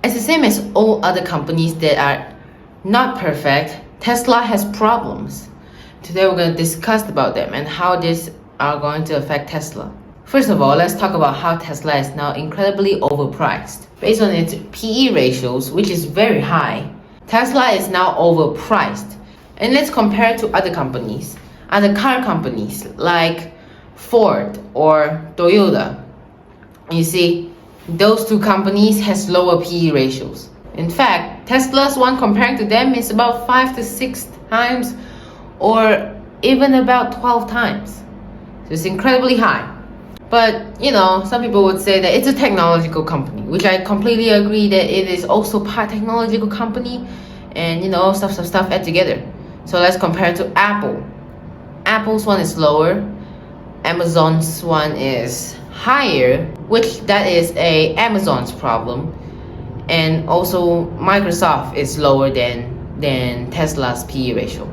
It's the same as all other companies that are not perfect. Tesla has problems. Today we're going to discuss about them and how these are going to affect Tesla. First of all, let's talk about how Tesla is now incredibly overpriced. Based on its PE ratios, which is very high, Tesla is now overpriced. And let's compare it to other companies, other car companies like Ford or Toyota. You see, those two companies has lower PE ratios. In fact, Tesla's one comparing to them is about 5 to 6 times or even about 12 times. So it's incredibly high. But, some people would say that it's a technological company, which I completely agree that it is also part technological company and, stuff add together. So let's compare it to Apple. Apple's one is lower, Amazon's one is higher, which that is Amazon's problem. And also Microsoft is lower than Tesla's PE ratio.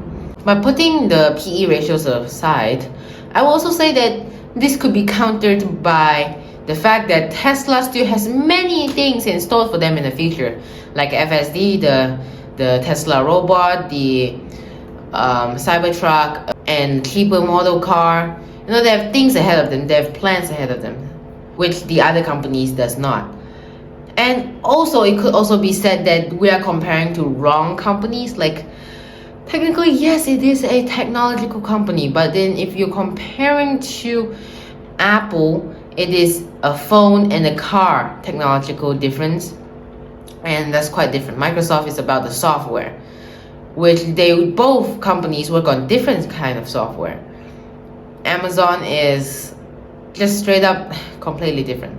By putting the PE ratios aside, I will also say that this could be countered by the fact that Tesla still has many things in store for them in the future, like FSD, the Tesla robot, the Cybertruck, and cheaper model car. They have things ahead of them, they have plans ahead of them, which the other companies does not. And also, it could also be said that we are comparing to wrong companies. Like, technically, yes, it is a technological company, but then if you're comparing to Apple, it is a phone and a car technological difference, and that's quite different. Microsoft is about the software, which both companies work on different kind of software. Amazon is just straight up completely different.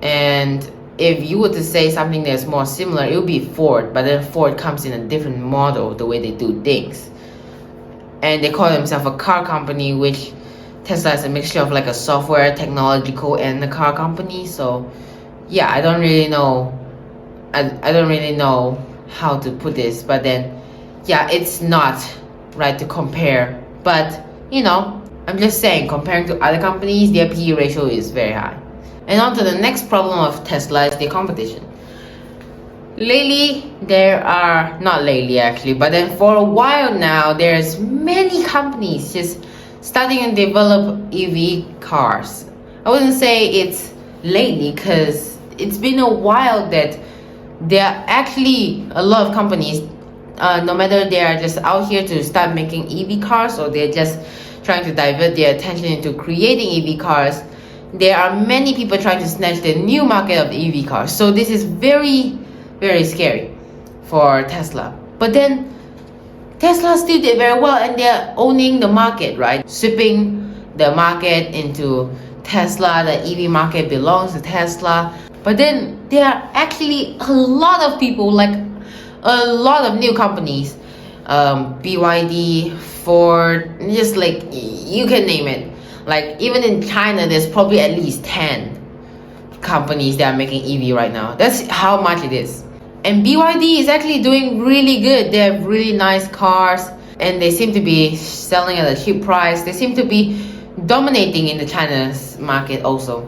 And if you were to say something that's more similar, it would be Ford, but then Ford comes in a different model, the way they do things. And they call themselves a car company, which Tesla is a mixture of like a software, technological, and a car company. So yeah, I don't really know how to put this, but then yeah, it's not right to compare. But I'm just saying, comparing to other companies, their PE ratio is very high. And on to the next problem of Tesla is the competition. Lately, not lately actually, but then for a while now, there's many companies just starting to develop EV cars. I wouldn't say it's lately, because it's been a while that there are actually a lot of companies, no matter they are just out here to start making EV cars or they're just trying to divert their attention into creating EV cars. There are many people trying to snatch the new market of the EV cars. So this is very, very scary for Tesla. But then Tesla still did very well, and they're owning the market, right? Sweeping the market into Tesla. The EV market belongs to Tesla. But then there are actually a lot of people, like a lot of new companies, BYD, Ford, just like you can name it. Like, even in China, there's probably at least 10 companies that are making EV right now. That's how much it is. And BYD is actually doing really good. They have really nice cars, and they seem to be selling at a cheap price. They seem to be dominating in the China's market also.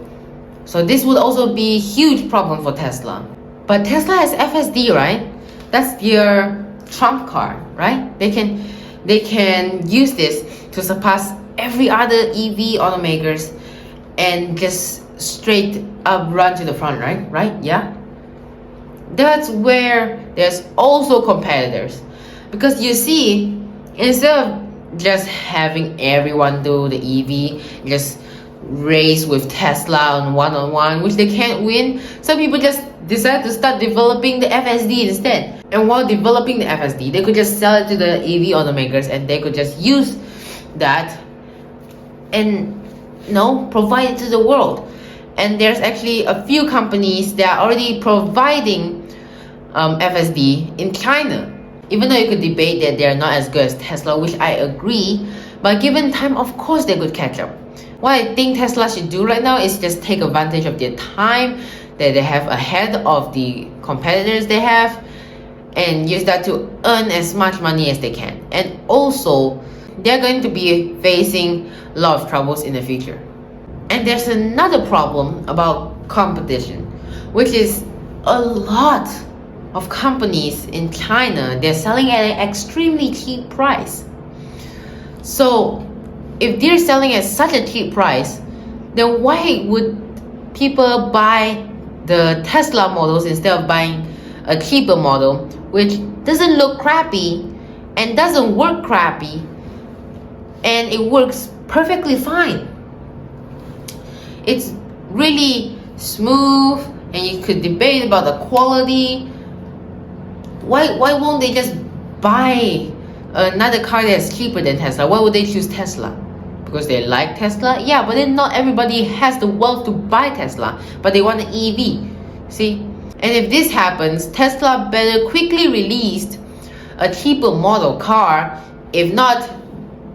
So this would also be a huge problem for Tesla. But Tesla has FSD, right? That's their trump card, right? They can use this to surpass every other EV automakers and just straight up run to the front, right? Yeah, that's where there's also competitors, because you see, instead of just having everyone do the EV, just race with Tesla on one-on-one, which they can't win, some people just decide to start developing the FSD instead. And while developing the FSD, they could just sell it to the EV automakers, and they could just use that and provide it to the world. And there's actually a few companies that are already providing FSD in China, even though you could debate that they're not as good as Tesla, which I agree, but given time, of course they could catch up. What I think Tesla should do right now is just take advantage of their time that they have ahead of the competitors they have, and use that to earn as much money as they can. And also, they're going to be facing a lot of troubles in the future. And there's another problem about competition, which is a lot of companies in China, they're selling at an extremely cheap price. So if they're selling at such a cheap price, then why would people buy the Tesla models instead of buying a cheaper model, which doesn't look crappy and doesn't work crappy, and it works perfectly fine? It's really smooth, and you could debate about the quality. Why won't they just buy another car that's cheaper than Tesla? Why would they choose Tesla? Because they like Tesla? Yeah, but then not everybody has the wealth to buy Tesla, but they want an EV. See? And if this happens, Tesla better quickly release a cheaper model car. If not,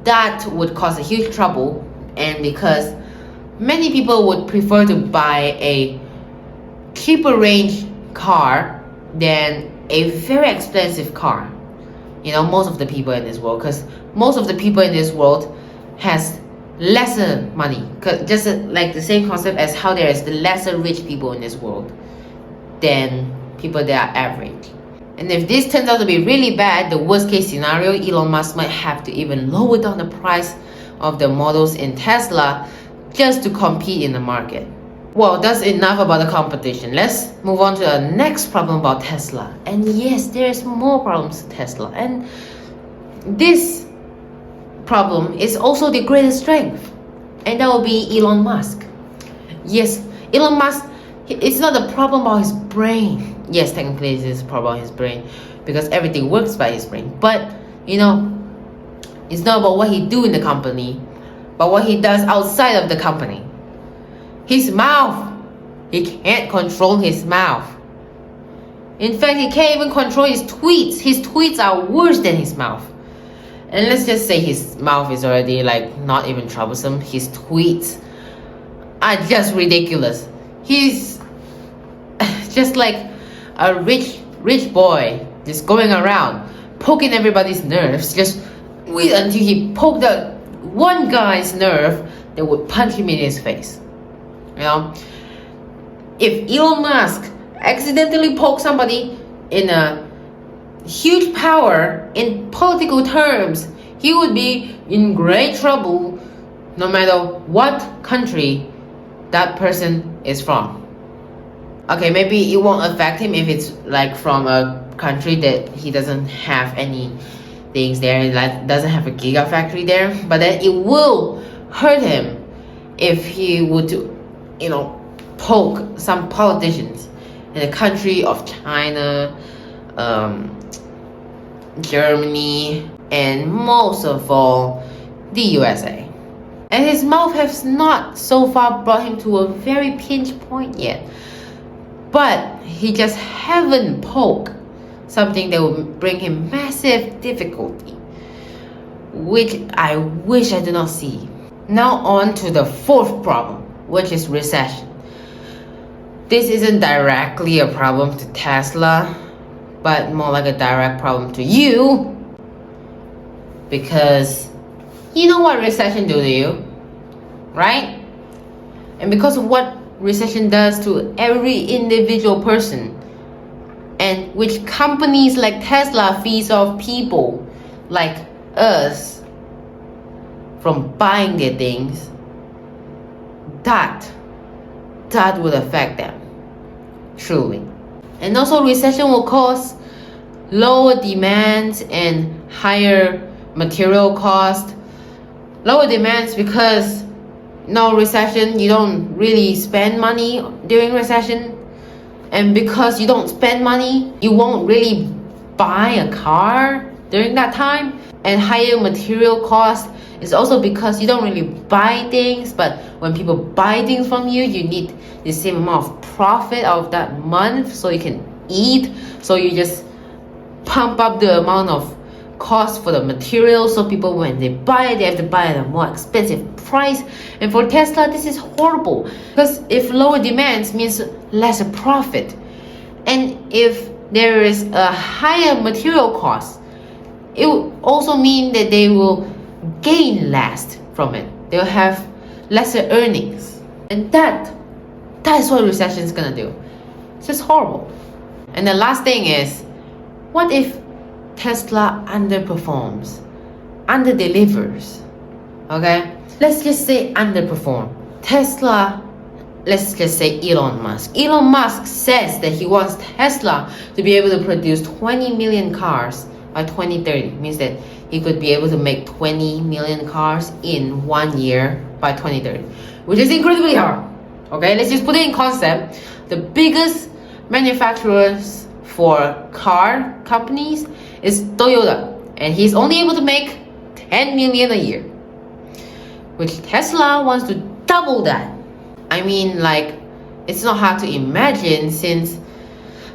that would cause a huge trouble. And because many people would prefer to buy a cheaper range car than a very expensive car. You know, most of the people in this world, because most of the people in this world has lesser money, just like the same concept as how there is the lesser rich people in this world than people that are average. And if this turns out to be really bad, the worst case scenario, Elon Musk might have to even lower down the price of the models in Tesla just to compete in the market. Well, that's enough about the competition. Let's move on to the next problem about Tesla. And yes, there's more problems with Tesla. And this problem is also the greatest strength. And that will be Elon Musk. Yes, Elon Musk, it's not a problem about his brain. Yes, technically it is a problem about his brain because everything works by his brain. But, you know, it's not about what he do in the company, but what he does outside of the company. His mouth. He can't control his mouth. In fact, he can't even control his tweets. His tweets are worse than his mouth. And let's just say his mouth is already like not even troublesome. His tweets are just ridiculous. He's just like a rich boy just going around poking everybody's nerves. Just wait until he poked that one guy's nerve that would punch him in his face. You know, if Elon Musk accidentally poked somebody in a huge power in political terms, he would be in great trouble no matter what country that person is from. Okay, maybe it won't affect him if it's like from a country that he doesn't have any things there, like doesn't have a gigafactory there, but then it will hurt him if he would, you know, poke some politicians in the country of China, Germany, and most of all, the USA. And his mouth has not so far brought him to a very pinch point yet. But he just haven't poked something that would bring him massive difficulty, which I wish I did not see. Now on to the fourth problem, which is recession. This isn't directly a problem to Tesla, but more like a direct problem to you, because you know what recession do to you, right? And because of what recession does to every individual person, and which companies like Tesla feeds off people like us from buying their things, that would affect them, truly. And also recession will cause lower demands and higher material cost. Lower demands because no recession, you don't really spend money during recession. And because you don't spend money, you won't really buy a car during that time. And higher material cost is also because you don't really buy things, but when people buy things from you, you need the same amount of profit out of that month so you can eat. So you just pump up the amount of cost for the material, so people, when they buy it, they have to buy at a more expensive price. And for Tesla, this is horrible, because if lower demands means lesser profit, and if there is a higher material cost, it will also mean that they will gain less from it. They'll have lesser earnings, and that is what recession is gonna do. It's just horrible. And the last thing is, what if Tesla underperforms, underdelivers? Okay, let's just say underperform. Tesla, let's just say Elon Musk. Elon Musk says that he wants Tesla to be able to produce 20 million cars by 2030. Means that he could be able to make 20 million cars in 1 year by 2030, which is incredibly hard. Okay, let's just put it in concept. The biggest manufacturers for car companies is Toyota, and he's only able to make 10 million a year, which Tesla wants to double that. I mean, like, it's not hard to imagine since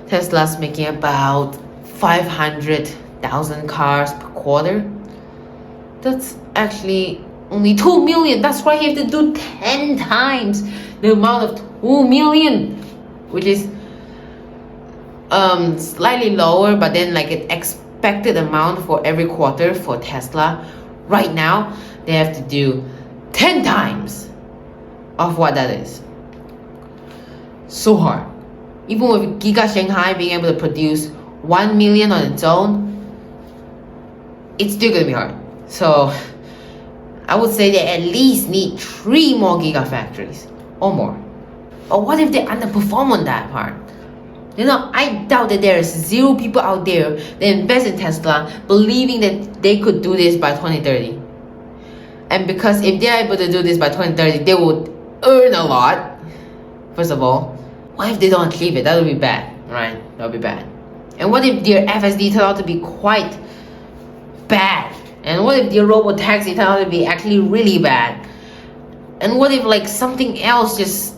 Tesla's making about 500,000 cars per quarter. That's actually only 2 million. That's why you have to do 10 times the amount of 2 million, which is slightly lower, but then like an expected amount for every quarter for Tesla. Right now, they have to do 10 times of what that is. So hard. Even with Giga Shanghai being able to produce 1 million on its own, it's still gonna be hard. So I would say they at least need 3 more gigafactories or more. But what if they underperform on that part? You know, I doubt that there is 0 people out there that invest in Tesla believing that they could do this by 2030. And because if they're able to do this by 2030, they would earn a lot. First of all, what if they don't achieve it? That would be bad, right? That would be bad. And what if their FSD turned out to be quite bad? And what if their robo-taxi turned out to be actually really bad? And what if like something else just,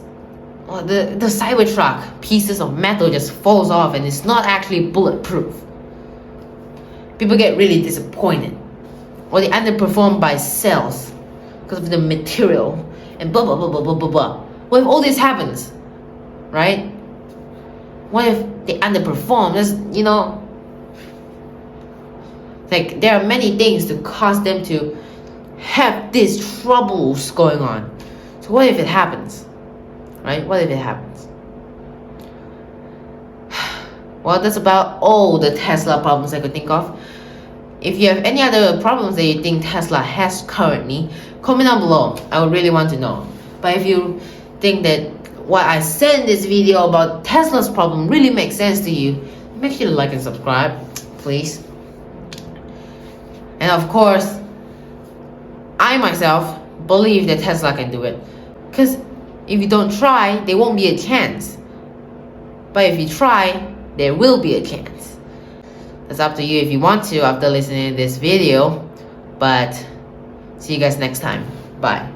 the Cybertruck pieces of metal just falls off and it's not actually bulletproof? People get really disappointed. Or they underperform by sales because of the material and blah blah blah blah blah blah blah. What if all this happens, right? What if they underperform? There's, you know, like there are many things to cause them to have these troubles going on. So what if it happens, right? What if it happens? Well, that's about all the Tesla problems I could think of. If you have any other problems that you think Tesla has currently, comment down below. I would really want to know. But if you think that what I said in this video about Tesla's problem really makes sense to you, make sure to like and subscribe, please. And of course, I myself believe that Tesla can do it. Because if you don't try, there won't be a chance. But if you try, there will be a chance. It's up to you if you want to after listening to this video. But see you guys next time. Bye.